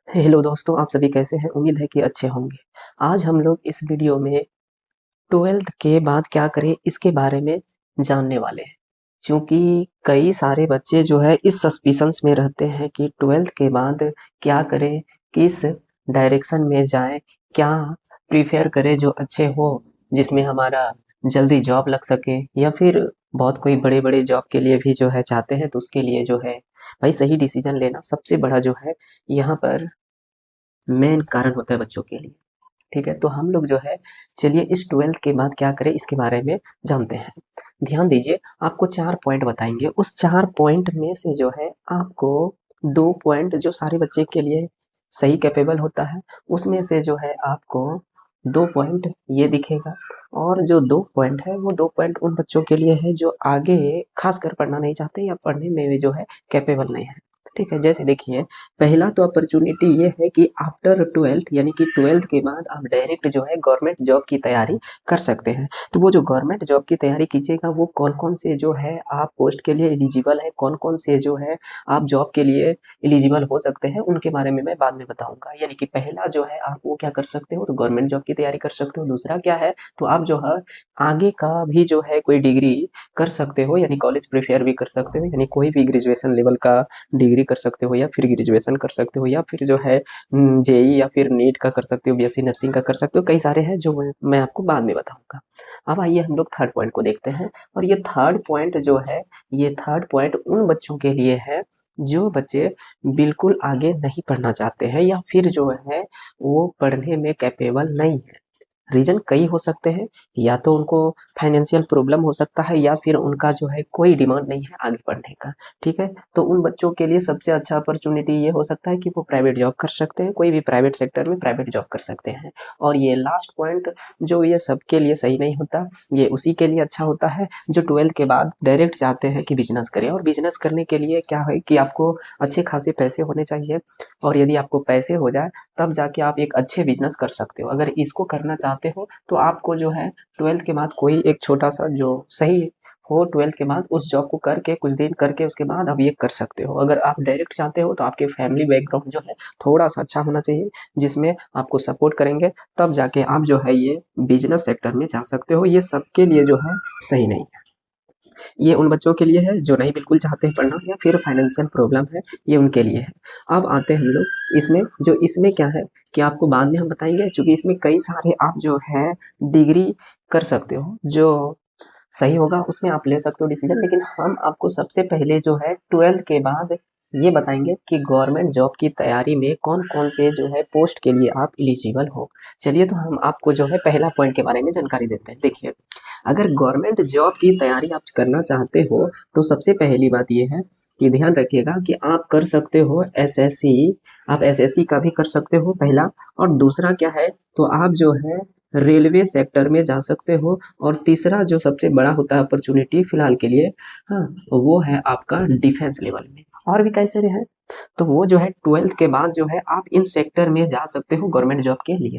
Hello दोस्तों, आप सभी कैसे हैं? उम्मीद है कि अच्छे होंगे। आज हम लोग इस वीडियो में 12th के बाद क्या करें इसके बारे में जानने वाले हैं। क्योंकि कई सारे बच्चे जो है इस सस्पिशंस में रहते हैं कि 12th के बाद क्या करें, किस डायरेक्शन में जाएं, क्या प्रीफेयर करें जो अच्छे हो, जिसमें हमारा जल्दी जॉब लग सके, या फिर बहुत कोई बड़े-बड़े जॉब के लिए भी जो है चाहते हैं, तो उसके लिए जो है भाई सही डिसीजन लेना सबसे बड़ा जो है यहाँ पर मेन कारण होता है बच्चों के लिए। ठीक है, तो हम लोग जो है चलिए इस 12th के बाद क्या करें इसके बारे में जानते हैं। ध्यान दीजिए, आपको 4 पॉइंट बताएँगे। उस 4 पॉइंट में से जो है आपको 2 पॉइंट जो सारे बच्चे के लिए सही कैपेबल होता है, उसमें से जो है आपको 2 पॉइंट ये दिखेगा, और जो 2 पॉइंट है वो 2 पॉइंट उन बच्चों के लिए है जो आगे खासकर पढ़ना नहीं चाहते या पढ़ने में भी जो है कैपेबल नहीं है। ठीक है, जैसे देखिए, पहला तो अपॉर्चुनिटी ये है कि आफ्टर 12th यानी कि 12th के बाद आप डायरेक्ट जो है गवर्नमेंट जॉब की तैयारी कर सकते हैं। तो वो जो गवर्नमेंट जॉब की तैयारी कीजिएगा, वो कौन-कौन से जो है आप पोस्ट के लिए एलिजिबल है, कौन-कौन से जो है आप जॉब के लिए एलिजिबल हो सकते हैं, उनके बारे में मैं बाद में बताऊँगा। यानी कि पहला जो है आप वो क्या कर सकते हो, तो गवर्नमेंट जॉब की तैयारी कर सकते हो। दूसरा क्या है, तो आप जो है आगे का भी जो है कोई डिग्री कर सकते हो, यानी कॉलेज प्रेफर भी कर सकते हो, यानी कोई भी ग्रेजुएशन लेवल का डिग्री कर सकते हो, या फिर ग्रेजुएशन कर सकते हो, या फिर जो है जेई या फिर नीट का कर सकते हो, बीएससी नर्सिंग का कर सकते हो। कई सारे हैं जो मैं आपको बाद में बताऊंगा। अब आइए हम लोग थर्ड पॉइंट को देखते हैं। और ये थर्ड पॉइंट जो है, ये थर्ड पॉइंट उन बच्चों के लिए है जो बच्चे बिल्कुल आगे नहीं पढ़ना चाहते हैं, या फिर जो है वो पढ़ने में कैपेबल नहीं है। रीज़न कई हो सकते हैं, या तो उनको फाइनेंशियल प्रॉब्लम हो सकता है, या फिर उनका जो है कोई डिमांड नहीं है आगे पढ़ने का। ठीक है, तो उन बच्चों के लिए सबसे अच्छा अपॉर्चुनिटी ये हो सकता है कि वो प्राइवेट जॉब कर सकते हैं, कोई भी प्राइवेट सेक्टर में प्राइवेट जॉब कर सकते हैं। और ये लास्ट पॉइंट जो ये सबके लिए सही नहीं होता, ये उसी के लिए अच्छा होता है जो 12th के बाद डायरेक्ट चाहते हैं कि बिजनेस करें। और बिजनेस करने के लिए क्या है कि आपको अच्छे खासे पैसे होने चाहिए, और यदि आपको पैसे हो जाए तब जाके आप एक अच्छे बिजनेस कर सकते हो। अगर इसको करना चाहते हो तो आपको जो है 12th के बाद कोई एक छोटा सा जो सही हो, 12th के बाद उस जॉब को करके कुछ दिन करके उसके बाद आप ये कर सकते हो। अगर आप डायरेक्ट चाहते हो तो आपके फैमिली बैकग्राउंड जो है थोड़ा सा अच्छा होना चाहिए, जिसमें आपको सपोर्ट करेंगे, तब जाके आप जो है ये बिजनेस सेक्टर में जा सकते हो। ये सबके लिए जो है सही नहीं है। ये उन बच्चों के लिए है जो नहीं बिल्कुल चाहते हैं पढ़ना, या फिर फाइनेंशियल प्रॉब्लम है, ये उनके लिए है। अब आते हैं हम लोग इसमें, जो इसमें क्या है कि आपको बाद में हम बताएंगे, क्योंकि इसमें कई सारे आप जो है डिग्री कर सकते हो, जो सही होगा उसमें आप ले सकते हो डिसीजन। लेकिन हम आपको सबसे पहले जो है 12th के बाद ये बताएंगे कि गवर्नमेंट जॉब की तैयारी में कौन कौन से जो है पोस्ट के लिए आप एलिजिबल हो। चलिए, तो हम आपको जो है पहला पॉइंट के बारे में जानकारी देते हैं। देखिए, अगर गवर्नमेंट जॉब की तैयारी आप करना चाहते हो तो सबसे पहली बात ये है कि ध्यान रखिएगा कि आप कर सकते हो एसएससी। आप एसएससी का भी कर सकते हो, पहला। और दूसरा क्या है, तो आप जो है रेलवे सेक्टर में जा सकते हो। और तीसरा जो सबसे बड़ा होता है अपॉर्चुनिटी फिलहाल के लिए, हाँ, वो है आपका डिफेंस लेवल में। और भी कैसे हैं, तो वो जो है 12th के बाद जो है आप इन सेक्टर में जा सकते हो गवर्नमेंट जॉब के लिए।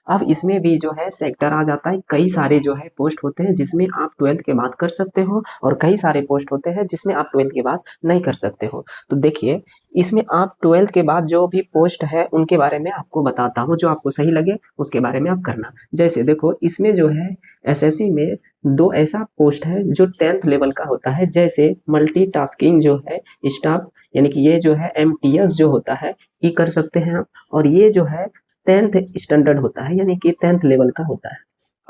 अब इसमें भी जो है सेक्टर आ जाता है, कई सारे जो है पोस्ट होते हैं जिसमें आप 12th के बाद कर सकते हो, और कई सारे पोस्ट होते हैं जिसमें आप 12th के बाद नहीं कर सकते हो। तो देखिए, इसमें आप 12th के बाद जो भी पोस्ट है उनके बारे में आपको बताता हूँ, जो आपको सही लगे उसके बारे में आप करना। जैसे देखो, इसमें जो है एसएससी में दो ऐसा पोस्ट है जो 10th लेवल का होता है, जैसे मल्टीटास्किंग जो है स्टाफ, यानी कि ये जो है एमटीएस जो होता है, ये कर सकते हैं आप। और ये जो है 10th स्टैंडर्ड होता है, यानी कि 10th लेवल का होता है।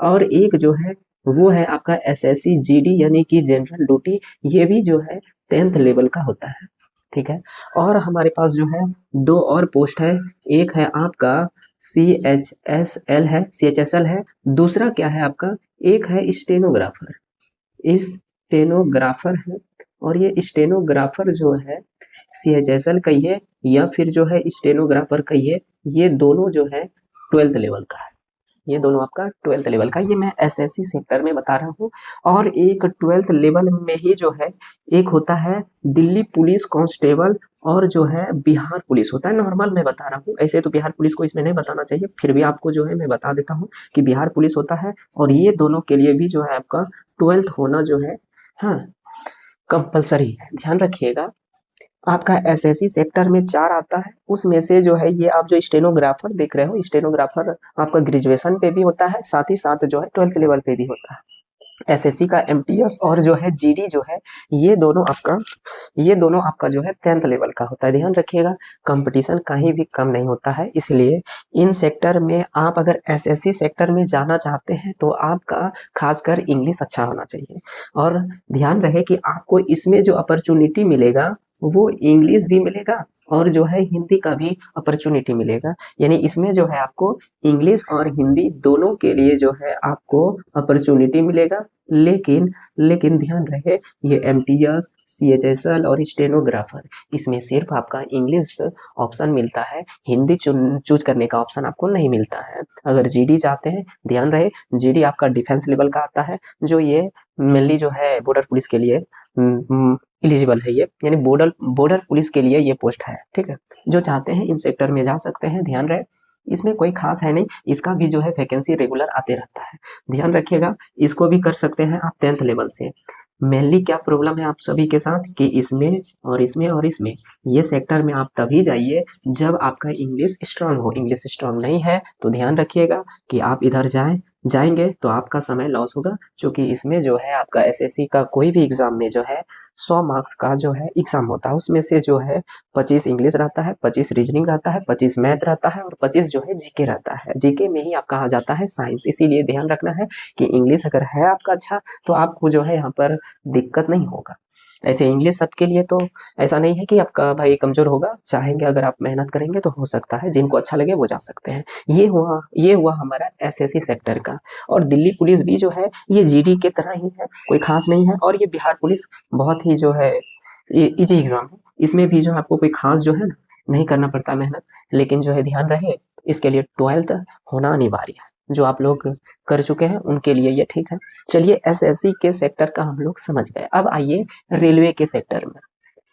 और एक जो है वो है आपका एसएससी जीडी, यानी कि जनरल ड्यूटी, ये भी जो है 10th लेवल का होता है। ठीक है, और हमारे पास जो है दो और पोस्ट है। एक है आपका CHSL है, दूसरा क्या है आपका, एक है स्टेनोग्राफर है। और ये स्टेनोग्राफर जो है CHSL कहिए या फिर जो है स्टेनोग्राफर कहिए, ये दोनों जो है 12th लेवल का है। ये दोनों आपका 12th लेवल का, ये मैं एसएससी सेक्टर में बता रहा हूँ। और एक 12th लेवल में ही जो है एक होता है दिल्ली पुलिस कांस्टेबल, और जो है बिहार पुलिस होता है। नॉर्मल मैं बता रहा हूँ, ऐसे तो बिहार पुलिस को इसमें नहीं बताना चाहिए, फिर भी आपको जो है मैं बता देता हूँ कि बिहार पुलिस होता है। और ये दोनों के लिए भी जो है आपका 12th होना जो है, हाँ, कंपलसरी है, ध्यान रखिएगा। आपका एसएससी सेक्टर में 4 आता है, उसमें से जो है ये आप जो स्टेनोग्राफर देख रहे हो, स्टेनोग्राफर आपका ग्रेजुएशन पे भी होता है, साथ ही साथ जो है 12th लेवल पे भी होता है। एसएससी का एमटीएस और जो है जीडी जो है ये दोनों आपका जो है 10th लेवल का होता है। ध्यान रखिएगा, कंपटीशन कहीं भी कम नहीं होता है, इसलिए इन सेक्टर में आप अगर एसएससी सेक्टर में जाना चाहते हैं तो आपका खासकर इंग्लिश अच्छा होना चाहिए। और ध्यान रहे कि आपको इसमें जो अपॉर्चुनिटी मिलेगा वो इंग्लिश भी मिलेगा और जो है हिंदी का भी अपॉर्चुनिटी मिलेगा। यानी इसमें जो है आपको इंग्लिश और हिंदी दोनों के लिए जो है आपको अपॉर्चुनिटी मिलेगा। लेकिन ध्यान रहे, ये एमटीएस, सीएचएसएल और स्टेनोग्राफर, इसमें सिर्फ आपका इंग्लिश ऑप्शन मिलता है, हिंदी चूज करने का ऑप्शन आपको नहीं मिलता है। अगर जीडी चाहते हैं, ध्यान रहे जीडी आपका डिफेंस लेवल का आता है, जो ये मेनली जो है बॉर्डर पुलिस के लिए एलिजिबल है, ये यानी बॉर्डर पुलिस के लिए ये पोस्ट है। ठीक है, जो चाहते हैं इन सेक्टर में जा सकते हैं। ध्यान रहे, इसमें कोई खास है नहीं, इसका भी जो है वैकेंसी रेगुलर आते रहता है। ध्यान रखिएगा, इसको भी कर सकते हैं आप 10th लेवल से। मेनली क्या प्रॉब्लम है आप सभी के साथ कि इसमें और इसमें और इसमें, ये सेक्टर में आप तभी जाइए जब आपका इंग्लिश स्ट्रांग हो। इंग्लिश स्ट्रांग नहीं है तो ध्यान रखिएगा कि आप इधर जाएंगे तो आपका समय लॉस होगा, क्योंकि इसमें जो है आपका एसएससी का कोई भी एग्जाम में जो है 100 मार्क्स का जो है एग्जाम होता है, उसमें से जो है 25 इंग्लिश रहता है, 25 रीजनिंग रहता है, 25 मैथ रहता है और 25 जो है जीके रहता है। जीके में ही आपका आ जाता है साइंस। इसीलिए ध्यान रखना है कि इंग्लिश अगर है आपका अच्छा तो आपको जो है यहाँ पर दिक्कत नहीं होगा। ऐसे इंग्लिश सबके लिए तो ऐसा नहीं है कि आपका भाई कमजोर होगा, चाहेंगे अगर आप मेहनत करेंगे तो हो सकता है, जिनको अच्छा लगे वो जा सकते हैं। ये हुआ हमारा एसएससी सेक्टर का। और दिल्ली पुलिस भी जो है ये जीडी के तरह ही है, कोई खास नहीं है। और ये बिहार पुलिस बहुत ही जो है इजी एग्जाम है, इसमें भी जो आपको कोई खास जो है ना नहीं करना पड़ता मेहनत। लेकिन जो है ध्यान रहे, इसके लिए 12th होना अनिवार्य है। जो आप लोग कर चुके हैं उनके लिए ये ठीक है। चलिए, एसएससी के सेक्टर का हम लोग समझ गए। अब आइए रेलवे के सेक्टर में।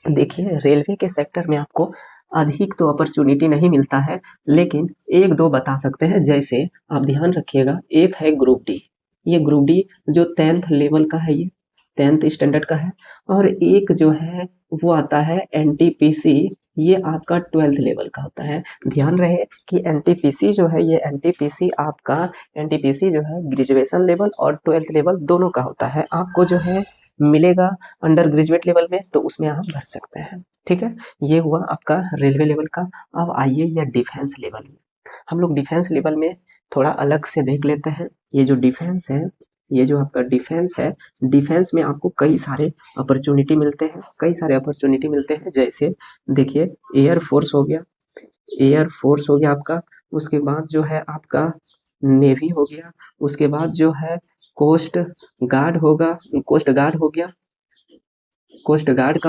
देखिए, रेलवे के सेक्टर में आपको अधिक तो अपॉर्चुनिटी नहीं मिलता है, लेकिन एक दो बता सकते हैं। जैसे आप ध्यान रखिएगा, एक है ग्रुप डी, ये ग्रुप डी जो 10th लेवल का है, ये 10th स्टैंडर्ड का है। और एक जो है वो आता है एनटीपीसी, ये आपका 12th लेवल का होता है। ध्यान रहे कि एनटीपीसी जो है, ये एनटीपीसी जो है ग्रेजुएशन लेवल और 12th लेवल दोनों का होता है। आपको जो है मिलेगा अंडर ग्रेजुएट लेवल में, तो उसमें आप भर सकते हैं। ठीक है, ये हुआ आपका रेलवे लेवल का। अब आइए यह डिफेंस लेवल में। हम लोग डिफेंस लेवल में थोड़ा अलग से देख लेते हैं। ये जो डिफेंस है, ये जो आपका डिफेंस है, डिफेंस में आपको कई सारे अपॉर्चुनिटी मिलते हैं। जैसे देखिए, एयरफोर्स हो गया आपका, उसके बाद जो है आपका नेवी हो गया, उसके बाद जो है कोस्ट गार्ड का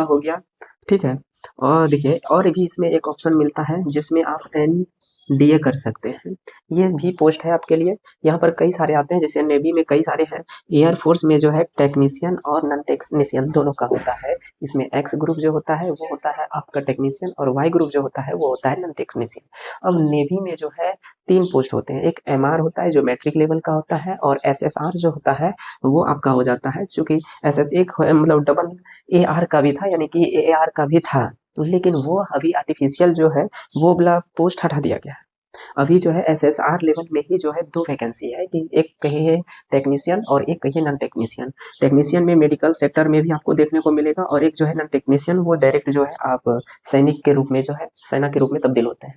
हो गया। ठीक है, और देखिए और भी इसमें एक ऑप्शन मिलता है जिसमें आप एनडीए कर सकते हैं, ये भी पोस्ट है आपके लिए। यहाँ पर कई सारे आते हैं, जैसे नेवी में कई सारे हैं। एयरफोर्स में जो है टेक्नीशियन और नॉन टेक्नीशियन दोनों का होता है। इसमें एक्स ग्रुप जो होता है वो होता है आपका टेक्नीशियन, और वाई ग्रुप जो होता है वो होता है नॉन टेक्नीशियन। अब नेवी में जो है 3 पोस्ट होते हैं। एक एमआर होता है जो मैट्रिक लेवल का होता है, और एसएसआर जो होता है वो आपका हो जाता है, चूंकि एसएस एक मतलब डबल एआर का भी था, यानी कि एआर का भी था, लेकिन वो अभी आर्टिफिशियल जो है वो वाला पोस्ट हटा दिया गया है। अभी जो है एसएसआर लेवल में ही जो है 2 वैकेंसी है, कि एक कहिए टेक्नीशियन और एक कहिए नॉन टेक्नीशियन। टेक्नीशियन में मेडिकल सेक्टर में भी आपको देखने को मिलेगा, और एक जो है नॉन टेक्नीशियन वो डायरेक्ट जो है आप सैनिक के रूप में जो है सेना के रूप में तब्दील होते हैं।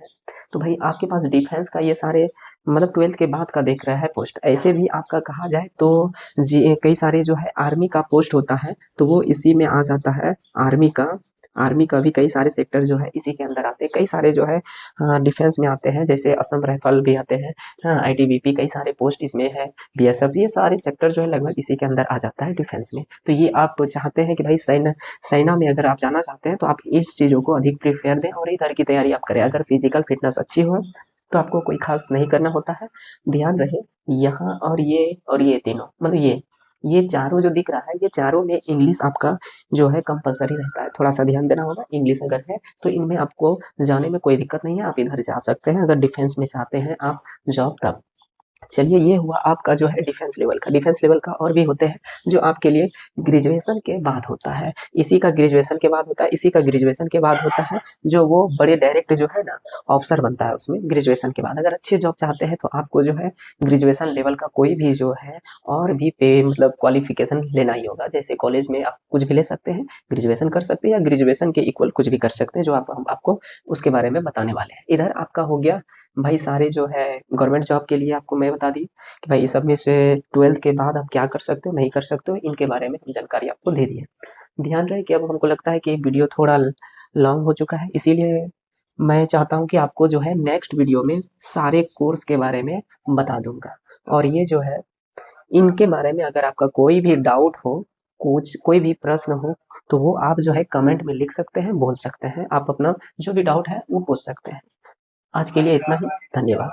तो भाई आपके पास डिफेंस का ये सारे मतलब 12th के बाद का देख रहा है पोस्ट। ऐसे भी आपका कहा जाए तो कई सारे जो है आर्मी का पोस्ट होता है, तो वो इसी में आ जाता है। आर्मी का भी कई सारे सेक्टर जो है इसी के अंदर आते हैं। कई सारे जो है डिफेंस में आते हैं, जैसे असम राइफल भी आते हैं, आईटीबीपी, कई सारे पोस्ट इसमें है, बीएसएफ, ये सारे सेक्टर जो है लगभग इसी के अंदर आ जाता है डिफेंस में। तो ये आप चाहते हैं कि भाई सेना में अगर आप जाना चाहते हैं तो आप इस चीज़ों को अधिक प्रीफेयर दें और इधर की तैयारी आप करें। अगर फिजिकल फिटनेस अच्छी हो तो आपको कोई खास नहीं करना होता है। ध्यान रहे, यहाँ और ये तीनों मतलब ये चारों जो दिख रहा है, ये चारों में इंग्लिश आपका जो है कंपलसरी रहता है। थोड़ा सा ध्यान देना होगा, इंग्लिश अगर है तो इनमें आपको जाने में कोई दिक्कत नहीं है, आप इधर जा सकते हैं अगर डिफेंस में चाहते हैं आप जॉब तब। चलिए ये हुआ आपका जो है डिफेंस लेवल का। डिफेंस लेवल का और भी होते हैं जो आपके लिए ग्रेजुएशन के बाद होता है, इसी का ग्रेजुएशन के बाद होता है, इसी का ग्रेजुएशन के बाद होता है, जो वो बड़े डायरेक्ट जो है ना ऑफिसर बनता है उसमें ग्रेजुएशन के बाद। अगर अच्छे जॉब चाहते हैं तो आपको जो है ग्रेजुएशन लेवल का कोई भी जो है और भी पे मतलब क्वालिफिकेशन लेना ही होगा। जैसे कॉलेज में आप कुछ भी ले सकते हैं, ग्रेजुएशन कर सकते हैं या ग्रेजुएशन के इक्वल कुछ भी कर सकते हैं, जो हम आपको उसके बारे में बताने वाले हैं। इधर आपका हो गया भाई सारे जो है गवर्नमेंट जॉब के लिए आपको मैं बता दी कि भाई इस सब में से 12th के बाद आप क्या कर सकते हो, नहीं कर सकते हो, इनके बारे में हम जानकारी आपको दे दी है। ध्यान रहे कि अब हमको लगता है कि वीडियो थोड़ा लॉन्ग हो चुका है, इसीलिए मैं चाहता हूँ कि आपको जो है नेक्स्ट वीडियो में सारे कोर्स के बारे में बता दूंगा। और ये जो है इनके बारे में अगर आपका कोई भी डाउट हो, कुछ कोई भी प्रश्न हो, तो वो आप जो है कमेंट में लिख सकते हैं, बोल सकते हैं। आप अपना जो भी डाउट है वो पूछ सकते हैं। आज के लिए इतना ही, धन्यवाद।